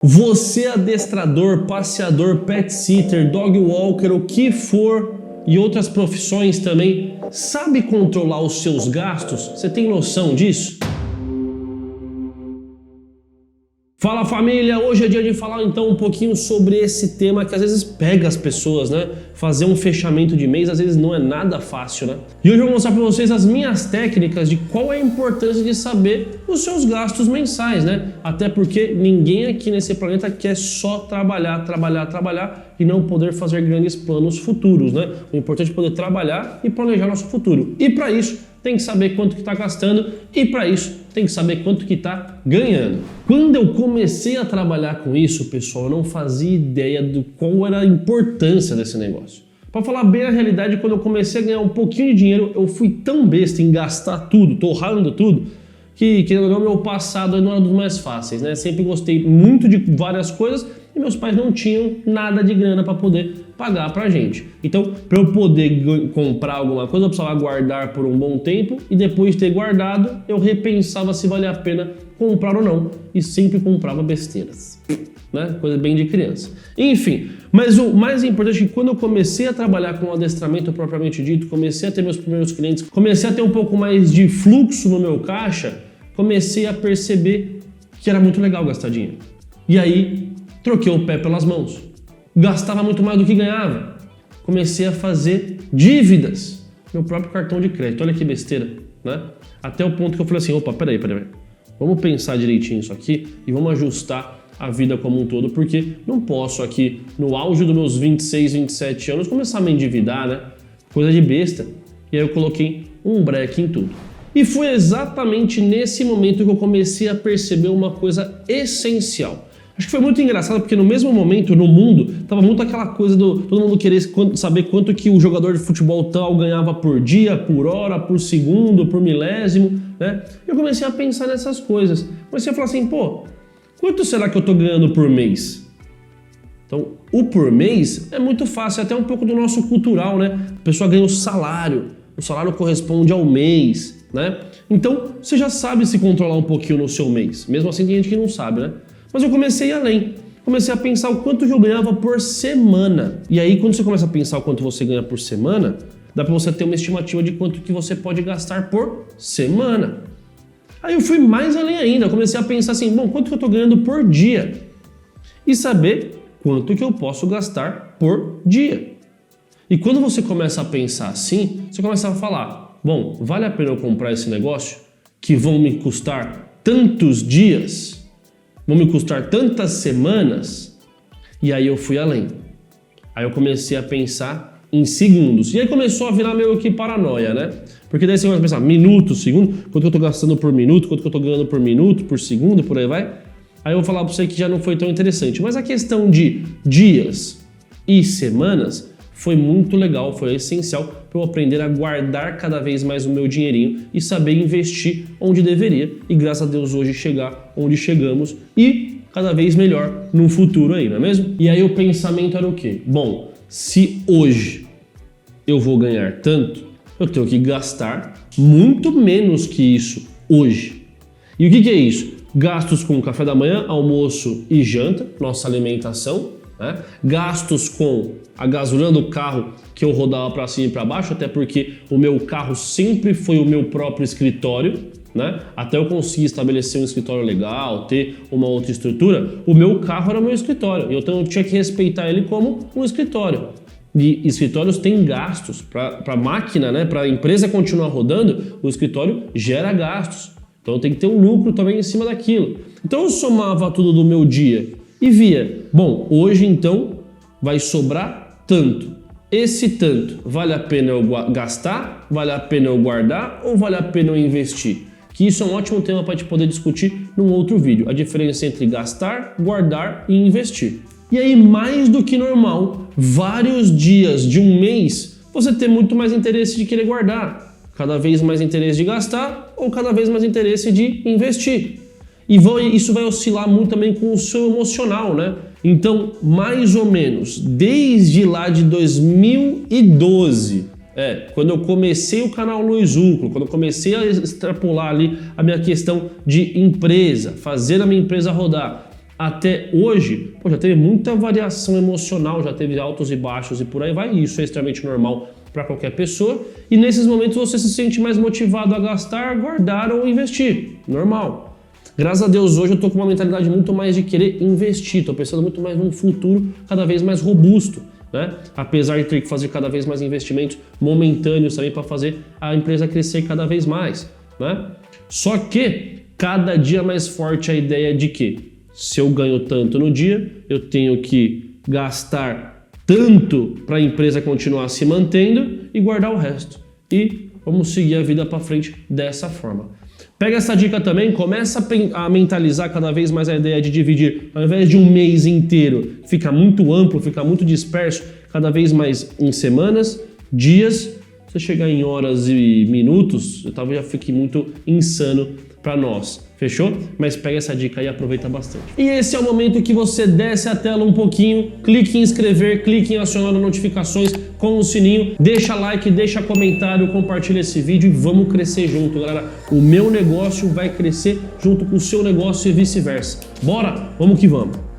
Você adestrador, passeador, pet sitter, dog walker, o que for e outras profissões também, sabe controlar os seus gastos? Você tem noção disso? Fala família, hoje é dia de falar então um pouquinho sobre esse tema que às vezes pega as pessoas, né? Fazer um fechamento de mês às vezes não é nada fácil, né? E hoje eu vou mostrar para vocês as minhas técnicas de qual é a importância de saber os seus gastos mensais, né? Até porque ninguém aqui nesse planeta quer só trabalhar e não poder fazer grandes planos futuros, né? O importante é poder trabalhar e planejar nosso futuro. E para isso tem que saber quanto que está gastando e para isso tem que saber quanto que está ganhando. Quando eu comecei a trabalhar com isso, pessoal, eu não fazia ideia de qual era a importância desse negócio. Para falar bem a realidade, quando eu comecei a ganhar um pouquinho de dinheiro, eu fui tão besta em gastar tudo, torrando tudo, que o meu passado não era dos mais fáceis, né? Sempre gostei muito de várias coisas e meus pais não tinham nada de grana para poder pagar pra gente. Então, para eu poder comprar alguma coisa, eu precisava guardar por um bom tempo e depois de ter guardado, eu repensava se valia a pena comprar ou não e sempre comprava besteiras, né? Coisa bem de criança. Enfim, mas o mais importante é que quando eu comecei a trabalhar com o adestramento propriamente dito, comecei a ter meus primeiros clientes, comecei a ter um pouco mais de fluxo no meu caixa, comecei a perceber que era muito legal gastar dinheiro. E aí, troquei o pé pelas mãos. Gastava muito mais do que ganhava. Comecei a fazer dívidas. Meu próprio cartão de crédito. Olha que besteira, né? Até o ponto que eu falei assim, opa, peraí. Vamos pensar direitinho isso aqui e vamos ajustar a vida como um todo, porque não posso aqui, no auge dos meus 26, 27 anos, começar a me endividar, né? Coisa de besta. E aí eu coloquei um breque em tudo. E foi exatamente nesse momento que eu comecei a perceber uma coisa essencial. Acho que foi muito engraçado porque no mesmo momento, no mundo, tava muito aquela coisa do todo mundo querer saber quanto que o jogador de futebol tal ganhava por dia, por hora, por segundo, por milésimo, né? Eu comecei a pensar nessas coisas. Comecei a falar assim, pô, quanto será que eu tô ganhando por mês? Então, o por mês é muito fácil, é até um pouco do nosso cultural, né? A pessoa ganha o salário corresponde ao mês, né? Então, você já sabe se controlar um pouquinho no seu mês. Mesmo assim, tem gente que não sabe, né? Mas eu comecei além. Comecei a pensar o quanto eu ganhava por semana. E aí, quando você começa a pensar o quanto você ganha por semana, dá pra você ter uma estimativa de quanto que você pode gastar por semana. Aí eu fui mais além ainda. Comecei a pensar assim, bom, quanto que eu tô ganhando por dia? E saber quanto que eu posso gastar por dia. E quando você começa a pensar assim, você começa a falar, bom, vale a pena eu comprar esse negócio que vão me custar tantos dias? Vão me custar tantas semanas? E aí eu fui além. Aí eu comecei a pensar em segundos. E aí começou a virar meio que paranoia, né? Porque daí você começa a pensar, minuto, segundo, quanto que eu tô gastando por minuto, quanto que eu tô ganhando por minuto, por segundo, por aí vai. Aí eu vou falar pra você que já não foi tão interessante. Mas a questão de dias e semanas foi muito legal, foi essencial para eu aprender a guardar cada vez mais o meu dinheirinho e saber investir onde deveria e graças a Deus hoje chegar onde chegamos e cada vez melhor no futuro aí, não é mesmo? E aí o pensamento era o quê? Bom, se hoje eu vou ganhar tanto, eu tenho que gastar muito menos que isso hoje. E o que é isso? Gastos com café da manhã, almoço e janta, nossa alimentação, né? Gastos com a gasolina do carro que eu rodava para cima e para baixo, até porque o meu carro sempre foi o meu próprio escritório, né? Até eu conseguir estabelecer um escritório legal, ter uma outra estrutura, o meu carro era o meu escritório, então eu tinha que respeitar ele como um escritório. E escritórios têm gastos, para a máquina, né? Para a empresa continuar rodando, o escritório gera gastos, então tem que ter um lucro também em cima daquilo. Então eu somava tudo do meu dia e via, bom, hoje então vai sobrar tanto. Esse tanto, vale a pena eu gastar? Vale a pena eu guardar? Ou vale a pena eu investir? Que isso é um ótimo tema para a gente poder discutir num outro vídeo. A diferença entre gastar, guardar e investir. E aí, mais do que normal, vários dias de um mês, você tem muito mais interesse de querer guardar. Cada vez mais interesse de gastar ou cada vez mais interesse de investir. E isso vai oscilar muito também com o seu emocional, né? Então, mais ou menos, desde lá de 2012, quando eu comecei o canal Luiz Uclo, quando eu comecei a extrapolar ali a minha questão de empresa, fazer a minha empresa rodar, até hoje, já teve muita variação emocional, já teve altos e baixos e por aí vai, e isso é extremamente normal para qualquer pessoa, e nesses momentos você se sente mais motivado a gastar, guardar ou investir, normal. Graças a Deus hoje eu tô com uma mentalidade muito mais de querer investir, tô pensando muito mais num futuro cada vez mais robusto, né? Apesar de ter que fazer cada vez mais investimentos momentâneos também para fazer a empresa crescer cada vez mais, né? Só que cada dia mais forte a ideia de que se eu ganho tanto no dia, eu tenho que gastar tanto para a empresa continuar se mantendo e guardar o resto. E vamos seguir a vida para frente dessa forma. Pega essa dica também, começa a mentalizar cada vez mais a ideia de dividir, ao invés de um mês inteiro, fica muito amplo, fica muito disperso, cada vez mais em semanas, dias, você chegar em horas e minutos, talvez já fique muito insano para nós, fechou? Mas pega essa dica aí e aproveita bastante. E esse é o momento que você desce a tela um pouquinho, clique em inscrever, clique em acionar as notificações com o sininho, deixa like, deixa comentário, compartilha esse vídeo e vamos crescer junto, galera. O meu negócio vai crescer junto com o seu negócio e vice-versa. Bora? Vamos que vamos!